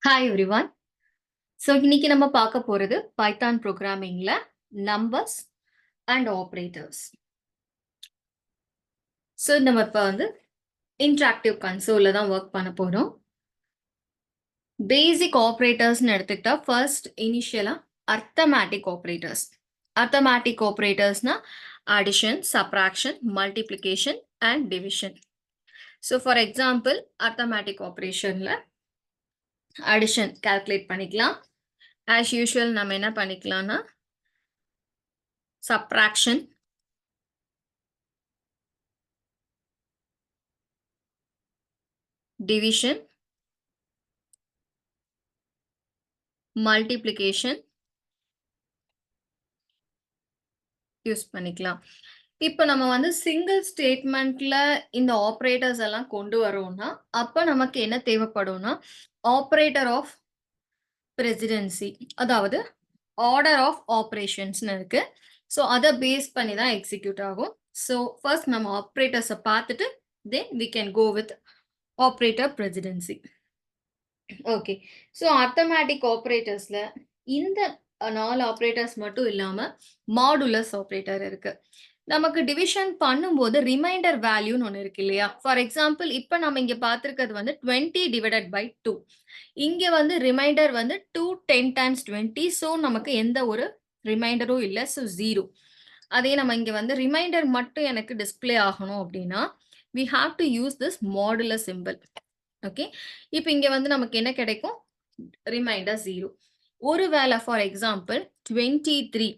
Hi everyone. So இன்னைக்கு நம்ம பார்க்க போறது பைத்தான் ப்ரோக்ராமிங்ல நம்பர்ஸ் அண்ட் ஆப்பரேட்டர்ஸ். ஸோ நம்ம இப்போ இன்டராக்டிவ் கன்சோல்ல தான் ஒர்க் பண்ண போறோம். பேசிக் ஆப்பரேட்டர்ஸ்னு எடுத்துக்கிட்டா ஃபர்ஸ்ட் இனிஷியலா அர்த்தமேட்டிக் ஆப்பரேட்டர்ஸ். அர்த்தமேட்டிக் ஆப்பரேட்டர்ஸ்னா addition, subtraction, multiplication and division. So for example arithmetic ஆப்பரேஷன்ல அடிஷன் கால்குலேட் பண்ணிக்கலாம். ஆஸ் யூஷுவல் நம்ம என்ன பண்ணிக்கலாம்னா சப்ராக்ஷன், டிவிஷன், மல்டிப்ளிகேஷன் யூஸ் பண்ணிக்கலாம். இப்போ நம்ம சிங்கிள் ஸ்டேட்மெண்ட்ல இந்த ஆப்பரேட்டர்ஸ் எல்லாம் கொண்டு வரோம்னா, அப்ப நமக்கு என்ன தேவைப்படும்னா, ஆப்பரேட்டர் ஆஃப் பிரசிடென்சி, அதாவது ஆர்டர் ஆஃப் ஆப்பரேஷன்ஸ்னு இருக்கு. ஸோ அதை பேஸ் பண்ணி தான் எக்ஸிக்யூட் ஆகும். ஸோ ஃபர்ஸ்ட் நம்ம ஆப்பரேட்டர்ஸை பார்த்துட்டு then we can go with operator precedence. Okay. So arithmetic ஆப்பரேட்டர்ஸ்ல இந்த 4 ஆப்பரேட்டர்ஸ் மட்டும் இல்லாம மாடுலஸ் ஆப்பரேட்டர் இருக்கு. நமக்கு டிவிஷன் பண்ணும்போது ரிமைண்டர் வேல்யூன்னு ஒண்ணு இருக்கு இல்லையா? ஃபார் எக்ஸாம்பிள் இப்ப நம்ம இங்க பார்த்திருக்கிறது 20 டிவைடட் பை 2. இங்க ரிமைண்டர் 2 10 டைம்ஸ் 20. ஸோ நமக்கு எந்த ஒரு ரிமைண்டரும் இல்ல. ஸோ 0. அதே நம்ம இங்க ரிமைண்டர் மட்டும் எனக்கு டிஸ்ப்ளே ஆகணும் அப்படின்னா, we have to use this modular symbol. Okay. இப்ப இங்க நமக்கு என்ன கிடைக்கும்? ரிமைண்டர் 0. ஒருவேளை ஃபார் எக்ஸாம்பிள் 23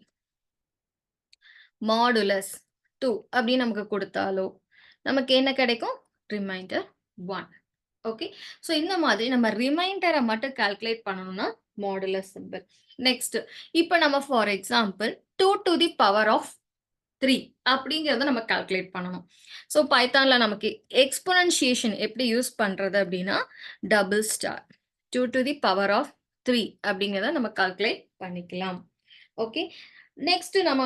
மாடுலஸ் 2 அப்படின்னு நமக்கு கொடுத்தாலோ நமக்கு என்ன கிடைக்கும்? ரிமைண்டர் 1. ஓகே. ஸோ இந்த மாதிரி நம்ம ரிமைண்டரை மட்டும் கால்குலேட் பண்ணணும்னா மாடுலஸ் சிம்பிள். நெக்ஸ்ட் இப்போ நம்ம for example 2 to the power of 3 அப்படிங்கிறத நம்ம கால்குலேட் பண்ணணும். ஸோ பைத்தான்ல நமக்கு எக்ஸ்பொனன்ஷியேஷன் எப்படி யூஸ் பண்றது அப்படின்னா double star 2 to the power of 3 அப்படிங்கிறத நம்ம கால்குலேட் பண்ணிக்கலாம். ஓகே. நெக்ஸ்ட் நம்ம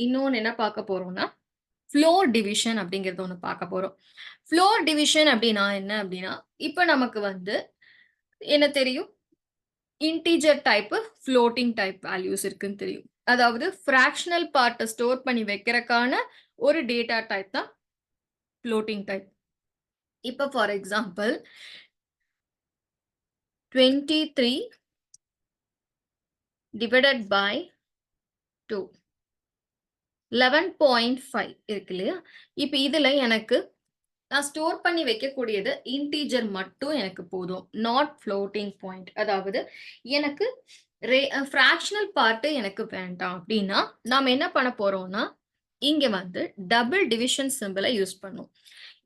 இன்னொன்னு என்ன பார்க்க போறோம்னா ஃப்ளோர் டிவிஷன் அப்படிங்கிறது ஒன்று பார்க்க போறோம். ஃப்ளோர் டிவிஷன் அப்படின்னா என்ன அப்படின்னா இப்போ நமக்கு என்ன தெரியும்? Integer type, floating type values இருக்குன்னு தெரியும். அதாவது ஃப்ராக்ஷனல் பார்ட்டை ஸ்டோர் பண்ணி வைக்கிறதுக்கான ஒரு டேட்டா டைப் தான் ஃப்ளோட்டிங் டைப். இப்போ ஃபார் எக்ஸாம்பிள் 23 டிவைடட் பை 2 11.5 இருக்கு இல்லையா? இப்போ இதுல எனக்கு நான் ஸ்டோர் பண்ணி வைக்கக்கூடியது இன்டீஜர் மட்டும் எனக்கு போதும். Not floating point. அதாவது எனக்கு ஃப்ராக்ஷனல் பார்ட் எனக்கு வேண்டாம் அப்படின்னா நாம என்ன பண்ண போறோம்னா இங்க டபுள் டிவிஷன் சிம்பிளை யூஸ் பண்ணும்.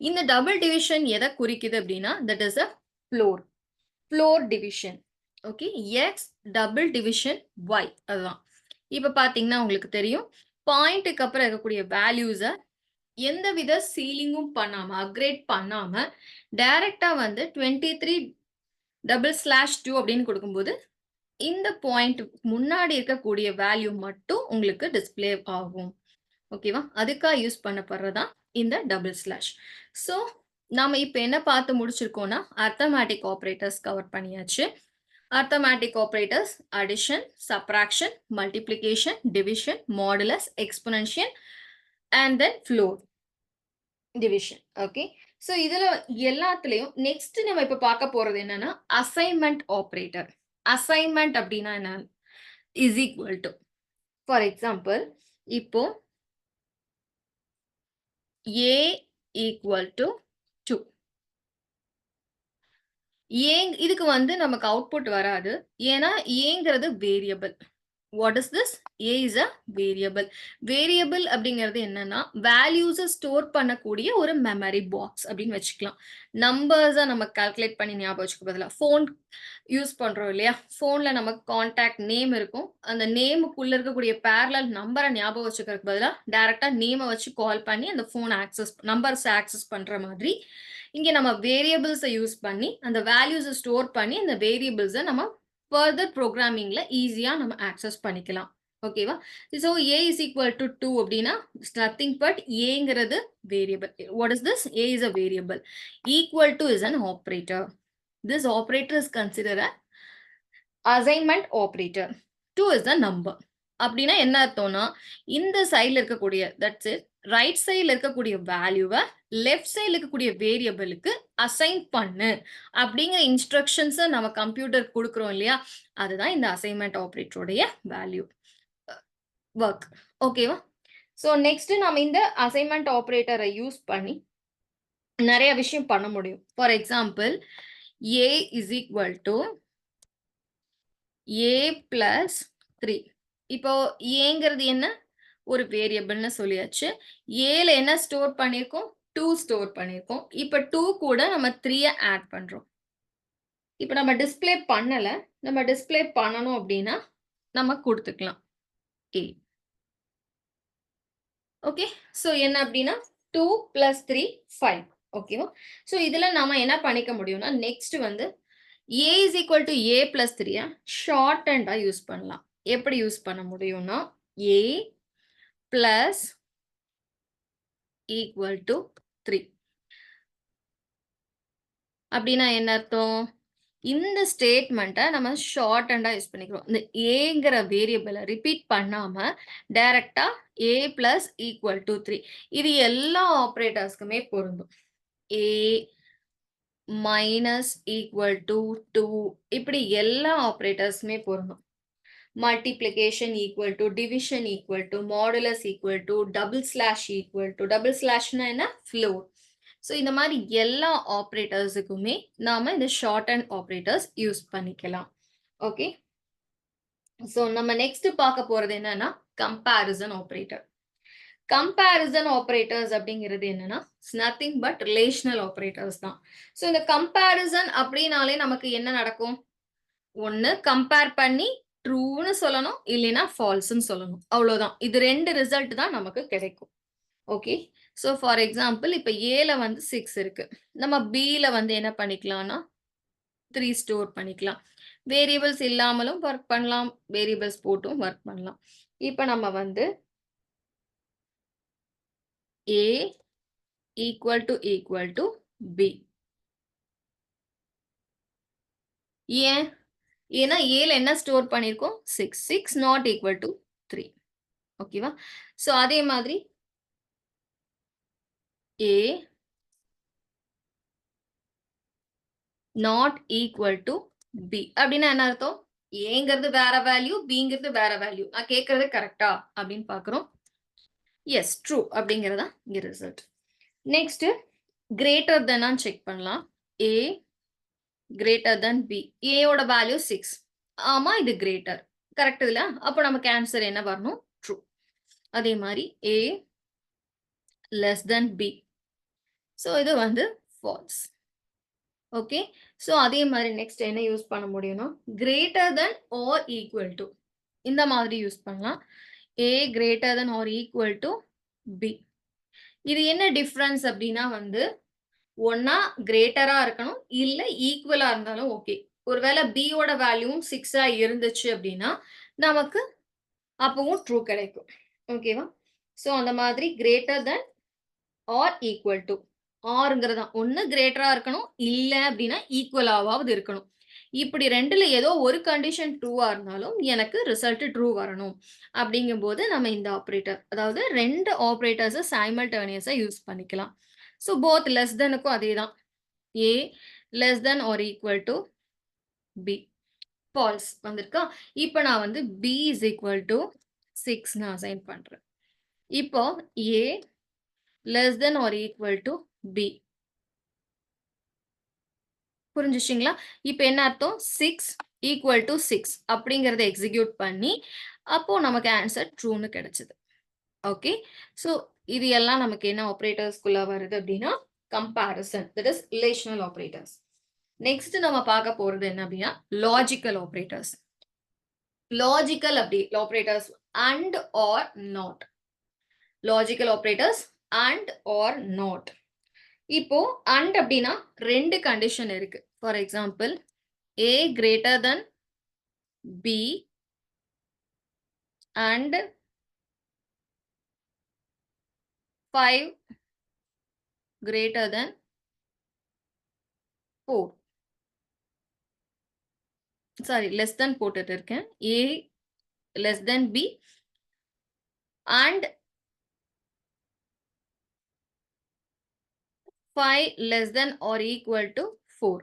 இந்த டபுள் டிவிஷன் எதை குறிக்குது அப்படின்னா that is a floor. Floor division. Okay. X double division Y. அதுதான். இப்ப பாத்தீங்கன்னா உங்களுக்கு தெரியும் பாயிண்ட்டுக்கு அப்புறம் இருக்கக்கூடிய வேல்யூஸை எந்தவித சீலிங்கும் பண்ணாம அப்கிரேட் பண்ணாம டைரக்டா 23 /2 அப்படின்னு கொடுக்கும்போது இந்த பாயிண்ட் முன்னாடி இருக்கக்கூடிய வேல்யூ மட்டும் உங்களுக்கு டிஸ்ப்ளே ஆகும். ஓகேவா? அதுக்காக யூஸ் பண்ணப்படுறதா இந்த டபுள் ஸ்லாஷ். ஸோ நாம இப்ப என்ன பார்த்து முடிச்சிருக்கோம்னா அர்த்தமேட்டிக் ஆப்பரேட்டர்ஸ் கவர் பண்ணியாச்சு. Arithmetic operators addition, subtraction, multiplication, division, modulus, exponential and then floor division. Okay. So இதுல எல்லாத்துலயும் நெக்ஸ்ட் நம்ம இப்ப பார்க்க போறது என்னன்னா அசைன்மெண்ட் ஆப்பரேட்டர். அசைன்மெண்ட் அப்படின்னா என்ன? Is equal to for example இப்போ a ஈக்குவல் டு 2. இதுக்கு நமக்கு அவுட்புட் வராது. ஏன்னா ஏங்கிறது variable. What is this? a is a variable. Variable அப்படிங்கிறது என்னன்னா வேல்யூஸை ஸ்டோர் பண்ணக்கூடிய ஒரு மெமரி பாக்ஸ் அப்படின்னு வச்சுக்கலாம். நம்பர்ஸை நம்ம கால்குலேட் பண்ணி ஞாபகம் வச்சுக்க பதிலாக ஃபோன் யூஸ் பண்றோம் இல்லையா? ஃபோன்ல நமக்கு கான்டாக்ட் நேம் இருக்கும். அந்த நேமுக்குள்ள இருக்கக்கூடிய பேரலல் நம்பரை ஞாபகம் வச்சுக்கிறதுக்கு பதிலாக டைரக்டா நேமை வச்சு கால் பண்ணி அந்த ஃபோன் நம்பர்ஸ் ஆக்சஸ் பண்ற மாதிரி இங்க நம்ம வேரியபிள்ஸை யூஸ் பண்ணி அந்த வேல்யூஸை ஸ்டோர் பண்ணி அந்த வேரியபிள்ஸை நம்ம ஃபர்தர் ப்ரோக்ராமிங்ல ஈஸியா நம்ம ஆக்சஸ் பண்ணிக்கலாம். ஓகேவா? So a is equal to 2 அப்படின்னா நத்திங் பட் ஏங்கிறது variable. What is this? a is a variable. Equal to is an operator. This operator is considered a assignment operator. 2 is the number. அப்படின்னா என்ன அர்த்தம்னா, இந்த சைடுல இருக்கக்கூடிய தட்ஸ் இட். ரைட் சைடுல இருக்கக்கூடிய வேல்யூவ லெஃப்ட் சைடுல இருக்கக்கூடிய வேரியபிளுக்கு அசைன் பண்ணு அப்படிங்கிற இன்ஸ்ட்ரக்ஷன்ஸ நம்ம கம்ப்யூட்டருக்கு குடுக்குறோம் இல்லையா? அதுதான் இந்த அசைன்மென்ட் ஆப்பரேட்டருடைய வேல்யூ வொர்க். ஓகேவா? ஸோ நெக்ஸ்ட் நாம இந்த அசைன்மென்ட் ஆப்பரேட்டர யூஸ் பண்ணி நெறைய விஷயம் பண்ண முடியும். For example, A is equal to A plus 3. இப்போ ஏங்கிறது என்ன? ஒரு வேரியபிள்னு சொல்லியாச்சு. ஏல என்ன ஸ்டோர் பண்ணியிருக்கோம்? 2 ஸ்டோர் பண்ணியிருக்கோம். இப்ப 2 கூட நம்ம 3ய ஆட் பண்றோம். இப்ப நம்ம டிஸ்ப்ளே பண்ணல. நம்ம டிஸ்ப்ளே பண்ணணும் அப்டின்னா, நம்ம குடுத்துக்கலாம். A. ஓகே. ஸோ என்ன அப்டின்னா 2 பிளஸ் 3 5. ஓகேவா? ஸோ இதுல நாம என்ன பண்ணிக்க முடியும்னா, நெக்ஸ்ட் வந்து A is equal to A plus 3ய ஷார்ட் ஹேண்டா யூஸ் பண்ணலாம். எப்படி யூஸ் பண்ண முடியும்னா, A பிளஸ் ஈக்குவல் டூ 3. அப்டின்னா என்ன அர்த்தம்? இந்த ஸ்டேட்மெண்ட்ட நம்ம ஷார்ட் ஹேண்டா யூஸ் பண்ணிக்கிறோம். இந்த ஏங்கிற வேரியபிள ரிப்பீட் பண்ணாம, டைரக்ட்டா A பிளஸ் ஈக்குவல் டூ 3. இது எல்லா ஆப்பரேட்டர்ஸ்க்குமே பொருந்தும். A மைனஸ் ஈக்குவல் டூ 2 இப்படி எல்லா ஆப்பரேட்டர்ஸுமே பொருந்தும். Multiplication equal to, division equal to, modulus equal to, double slash equal to, double ஸ்லாஷ்னா என்ன? ஃப்ளோர். ஸோ இந்த மாரி எல்லா ஆப்பரேட்டர்ஸுக்குமே நாம இந்த ஷார்ட் ஹேண்ட் ஆப்பரேட்டர்ஸ் யூஸ் பண்ணிக்கலாம். ஓகே. ஸோ நம்ம நெக்ஸ்ட் பார்க்க போறது என்னன்னா, கம்பேரிசன் ஆப்பரேட்டர். கம்பேரிசன் ஆப்பரேட்டர்ஸ் அப்படிங்கிறது என்னன்னா, it's nothing but relational operators தான். ஸோ இந்த கம்பேரிசன் அப்படின்னாலே நமக்கு என்ன நடக்கும்? ஒண்ணு கம்பேர் பண்ணி ட்ரூன்னு சொல்லணும், இல்லைன்னா ஃபால்ஸ்ன்னு சொல்லணும். அவ்வளோதான். இது 2 ரிசல்ட் தான் நமக்கு கிடைக்கும். ஓகே. ஸோ ஃபார் எக்ஸாம்பிள் இப்ப ஏல வந்து 6 இருக்கு. நம்ம பில வந்து என்ன பண்ணிக்கலாம்னா, 3 ஸ்டோர் பண்ணிக்கலாம். வேரியபிள்ஸ் இல்லாமலும் வொர்க் பண்ணலாம். வேரியபிள்ஸ் போட்டும் வொர்க் பண்ணலாம். இப்ப நம்ம வந்து A ஈக்குவல் டூ B. ஏன்? ஏன்னா ஏல என்ன ஸ்டோர் பண்ணியிருக்கோம்? 6. 6 நாட் ஈக்குவல் டூ 3. ஓகேவா? ஸோ அதே மாதிரி A not equal to B. அப்படின்னா என்ன அர்த்தம்? ஏங்கிறது வேற வேல்யூ, Bங்கிறது வேற வேல்யூ. நான் கேட்கறது கரெக்ட்டா? அப்படின்னு பார்க்கிறோம். எஸ், ட்ரூ அப்படிங்கிறது தான் இங்க ரிசல்ட். நெக்ஸ்ட் கிரேட்டர் தெனான்னு செக் பண்ணலாம். A greater than B. A யோட வேல்யூ 6. ஆமா, இது கிரேட்டர். கரெக்ட் இல்ல? அப்போ நமக்கு ஆன்சர் என்ன வரணும்? ட்ரூ. அதே மாரி A less then B. So இது வந்து ஃபால்ஸ். ஓகே. ஸோ அதே மாரி நெக்ஸ்ட் என்ன யூஸ் பண்ண முடியும்னா, greater than or equal to. இந்த மாதிரி யூஸ் பண்ணலாம். A greater than or equal to B. இது என்ன டிஃபரன்ஸ் அப்டின்னா வந்து, ஒண்ணா கிரேட்டரா இருக்கணும், இல்ல ஈக்குவலா இருந்தாலும் ஓகே. ஒருவேள B யோட வேல்யூவும் 6ஆ இருந்துச்சு அப்டின்னா, நமக்கு அப்பவும் ட்ரூ கிடைக்கும். ஓகேவா? ஸோ அந்த மாதிரி greater than or equal to. ஆர்ங்கிறது தான். ஒண்ணு கிரேட்டரா இருக்கணும், இல்ல அப்டின்னா ஈக்குவலாவாவது இருக்கணும். இப்படி 2ல ஏதோ ஒரு கண்டிஷன் ட்ரூவா இருந்தாலும், எனக்கு ரிசல்ட் ட்ரூ வரணும். அப்படிங்கும்போது நம்ம இந்த ஆப்பரேட்டர், அதாவது 2 ஆப்பரேட்டர்ஸ சைமல்டேனியஸா யூஸ் பண்ணிக்கலாம். ஸோ போத் லெஸ் தெனுக்கும் அதே தான். A less than or equal to B. False வந்திருக்கா? இப்ப நான் வந்து B இஸ் ஈக்குவல் டூ 6ன்னு அசைன் பண்றேன். இப்போ A less than or equal to B. புரிஞ்சுச்சுங்களா? இப்ப என்ன அர்த்தம்? 6 ஈக்குவல் டூ 6 அப்படிங்கிறத எக்ஸிக்யூட் பண்ணி, அப்போ நமக்கு ஆன்சர் ட்ரூன்னு கிடைச்சது. ஓகே. ஸோ இது எல்லாம் நமக்கு என்ன ஆப்பரேட்டர்ஸ்குள்ள வருது அப்படின்னா, comparison that is relational operators. Next நம்ம பார்க்க போறது என்ன அப்படின்னா, லாஜிக்கல் ஆப்பரேட்டர்ஸ். லாஜிக்கல் அப்படி operators and or not. Logical operators and or not. இப்போ அண்ட் அப்படின்னா 2 கண்டிஷன் இருக்கு. For example A greater than B and 5 greater than 4. Sorry less than போட்டுட்டு இருக்கேன். A less than B and 5 less than or equal to 4.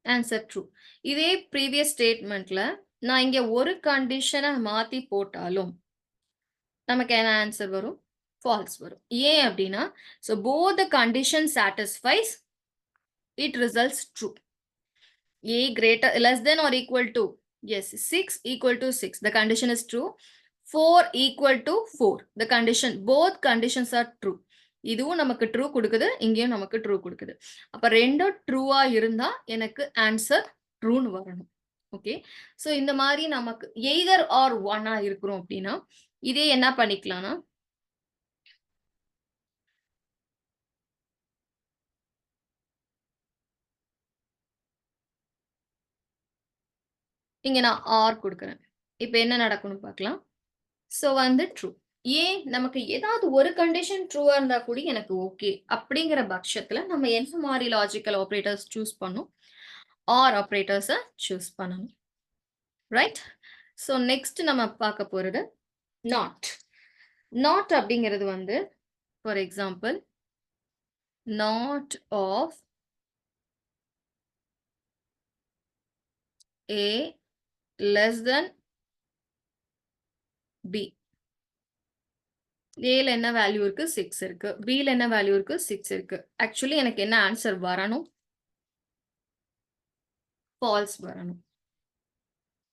Answer true. இதே previous ஸ்டேட்மெண்ட்ல நான் இங்க ஒரு கண்டிஷனை மாத்தி போட்டாலும் நமக்கு என்ன ஆன்சர் வரும்? ஃபால்ஸ் வரும். ஏன் அப்படின்னா, so both the condition satisfies, it results true. A greater less than or equal to, yes, 6 equal to 6, the condition is true. 4 equal to 4, the condition, both conditions are true. இதுவும் நமக்கு true கொடுக்குது, இங்கேயும் நமக்கு true கொடுக்குது. அப்ப ரெண்டும் ட்ரூவா இருந்தா எனக்கு ஆன்சர் ட்ரூன்னு வரணும். ஓகே, ஸோ இந்த மாதிரி நமக்கு எய்தர் ஆர் ஒன்னா இருக்கிறோம் அப்படின்னா இதே என்ன பண்ணிக்கலாம்னா, இங்க நான் ஆர் கொடுக்குறேன். இப்ப என்ன நடக்கும்னு பார்க்கலாம். ஸோ வந்து ட்ரூ. ஏன் நமக்கு ஏதாவது ஒரு கண்டிஷன் ட்ரூவா இருந்தா கூட எனக்கு ஓகே அப்படிங்கிற பட்சத்துல நம்ம என்ன மாதிரி லாஜிக்கல் ஆபரேட்டர்ஸ் சூஸ் பண்ணும்? ஆர் ஆபரேட்டர்ஸை சூஸ் பண்ணணும். ரைட்? ஸோ நெக்ஸ்ட் நம்ம பார்க்க போறது நாட். நாட் அப்படிங்கிறது வந்து for example not of A less than B. ஏல என்ன வேல்யூ இருக்கு? 6 இருக்கு. பில என்ன வேல்யூ இருக்கு? 6 இருக்கு. ஆக்சுவலி எனக்கு என்ன ஆன்சர் வரணும்? ஃபால்ஸ் வரணும்.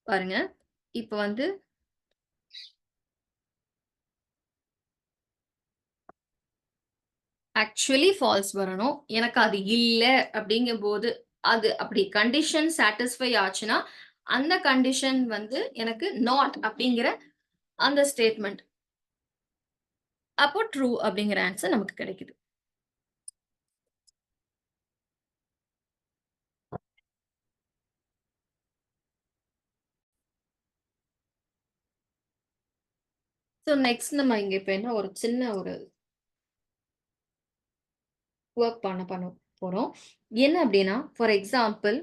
பாருங்க, இப்ப வந்து ஆக்சுவலி ஃபால்ஸ் வரணும். எனக்கு அது இல்ல அப்படிங்கும்போது அது அப்படி கண்டிஷன் சாட்டிஸ்ஃபை ஆச்சுன்னா அந்த கண்டிஷன் வந்து எனக்கு நாட் அப்படிங்கிற அந்த ஸ்டேட்மெண்ட், அப்போ ட்ரூ அப்படிங்கிற ஆன்சர் நமக்கு கிடைக்குது. ஸோ நெக்ஸ்ட் நம்ம இங்க இப்ப என்ன ஒரு சின்ன ஒரு ஒர்க் பண்ண போறோம். என்ன அப்படின்னா, ஃபார் எக்ஸாம்பிள்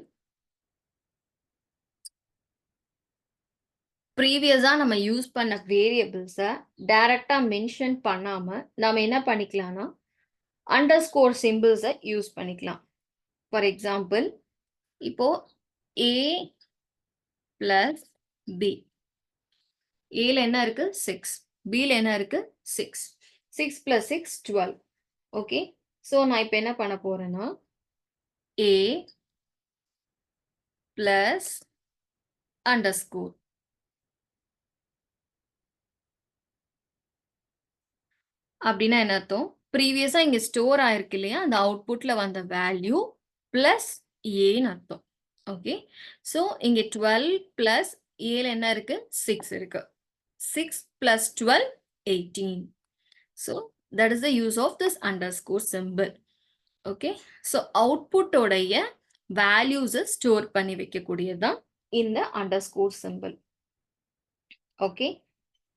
ப்ரீவியஸா நம்ம யூஸ் பண்ண வேரியபிள்ஸை டைரக்டா மென்ஷன் பண்ணாம நாம என்ன பண்ணிக்கலாம்னா அண்டர்ஸ்கோர் சிம்பிள்ஸை யூஸ் பண்ணிக்கலாம். ஃபார் எக்ஸாம்பிள் இப்போ A பிளஸ் B. ஏல என்ன இருக்கு? 6. Bல என்ன இருக்கு? 6. 6 plus 6 12. ஓகே, ஸோ நான் இப்போ என்ன பண்ண போறேன்னா A பிளஸ் அண்டர்ஸ்கோர். அப்படின்னா என்ன அர்த்தம்? ப்ரீவியஸா இங்க ஸ்டோர் ஆயிருக்கு இல்லையா, அந்த அவுட்புட்ல வந்த வேல்யூ பிளஸ் ஏன்னு அர்த்தம். ஓகே, ஸோ இங்க 12 பிளஸ் ஏல என்ன இருக்கு? 6 இருக்கு. 6 plus 12 18. So that is the use of this underscore symbol. Okay, so output உடைய values ஸ்டோர் பண்ணி வைக்கக்கூடியதுதான் இந்த underscore symbol. ஓகே,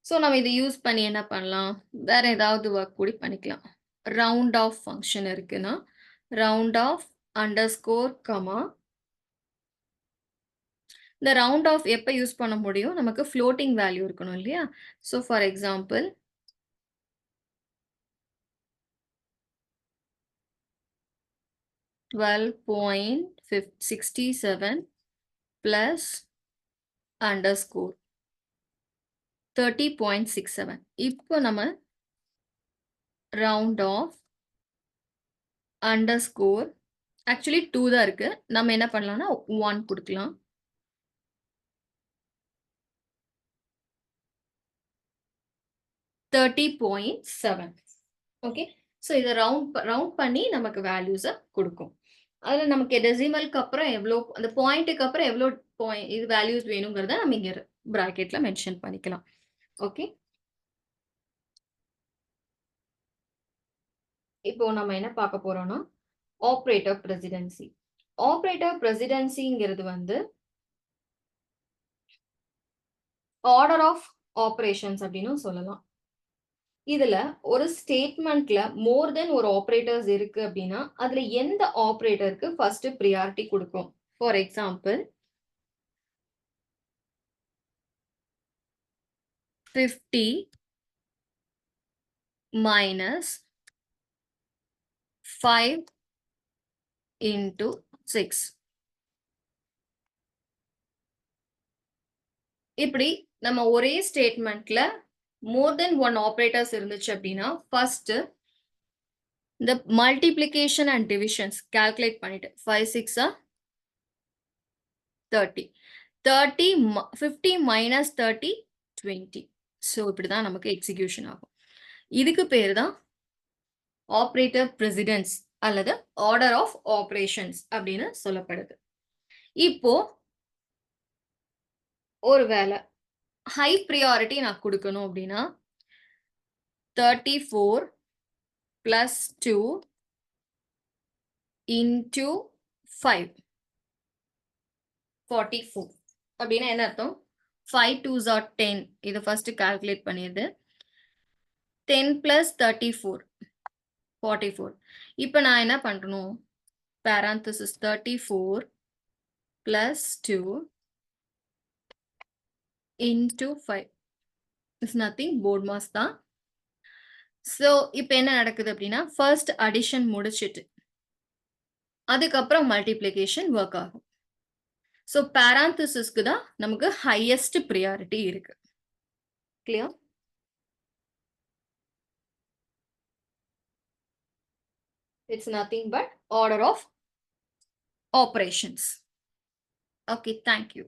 ஸோ நம்ம இதை யூஸ் பண்ணி என்ன பண்ணலாம்? வேற ஏதாவது ஒர்க் கூட பண்ணிக்கலாம். ரவுண்ட் ஆஃப் ஃபங்க்ஷன் இருக்குன்னா ரவுண்ட் ஆஃப் அண்டர்ஸ்கோர் கமா, இந்த ரவுண்ட் ஆஃப் எப்போ யூஸ் பண்ண முடியும்? நமக்கு ஃப்ளோட்டிங் வேல்யூ இருக்கணும் இல்லையா? So for example 12.67 plus underscore 30.67. இப்போ நம்ம round off underscore, actually 2 தான் இருக்கு. நம்ம என்ன பண்ணலாம்னா 1 கொடுக்கலாம். 30.7. ஓகே, ஸோ இதை ரவுண்ட் பண்ணி நமக்கு வேல்யூஸை கொடுக்கும். அதில் நமக்கு டெசிமலுக்கு அப்புறம் எவ்வளோ, அந்த பாயிண்ட்டுக்கு அப்புறம் எவ்வளோ இது வேல்யூஸ் வேணுங்கிறத நம்ம இங்கே ப்ராக்கெட்ல மென்ஷன் பண்ணிக்கலாம். ஓகே, இப்போ நம்ம என்ன பார்க்க போறோம்னா ஆப்ரேட்டர் பிரசிடென்சி. ஆப்ரேட்டர் பிரசிடென்சிங்கிறது வந்து ஆர்டர் ஆஃப் ஆப்ரேஷன்ஸ் அப்படின்னு சொல்லலாம். இதுல ஒரு ஸ்டேட்மெண்ட்ல மோர் தென் ஒரு ஆப்பரேட்டர்ஸ் இருக்கு அப்படின்னா, அதுல எந்த ஆப்பரேட்டருக்கு ஃபர்ஸ்ட் பிரியாரிட்டி குடுக்கும்? For example 50 minus 5 into 6. இப்படி நம்ம ஒரே ஸ்டேட்மெண்ட்ல மோர் தென் ஒன் ஆப்பரேட்டர்ஸ் இருந்துச்சு அப்படின்னா, ஃபர்ஸ்ட் இந்த மல்டிப்ளிகேஷன் அண்ட் டிவிஷன்ஸ் கால்குலேட் பண்ணிட்டு 5 6 30. 50 minus 30 20. ஸோ இப்படிதான் நமக்கு எக்ஸிகியூஷன் ஆகும். இதுக்கு பேரு தான் ஆப்பரேட்டர் பிரசிடென்ஸ் அல்லது ஆர்டர் ஆஃப் ஆப்பரேஷன்ஸ் அப்படின்னு சொல்லப்படுது. இப்போ ஒருவேளை ஹை பிரியாரிட்டி நான் குடுக்கணும் அப்படின்னா 34 plus 2 into 5 44 அப்படின்னா என்ன அர்த்தம்? 5 2s are 10. இதை ஃபர்ஸ்ட் கால்குலேட் பண்ணிடுது. 10 plus 34 44. இப்போ நான் என்ன பண்ணணும்? parenthesis 34 plus 2 into 5 is nothing, BODMAS தான். ஸோ இப்போ என்ன நடக்குது அப்படின்னா ஃபர்ஸ்ட் அடிஷன் முடிச்சிட்டு அதுக்கப்புறம் மல்டிப்ளிகேஷன் ஒர்க் ஆகும். ஸோ parenthesisக்கு தான் நமக்கு ஹையஸ்ட் ப்ரியாரிட்டி இருக்கு. Clear? It's nothing but order of operations. Okay, thank you.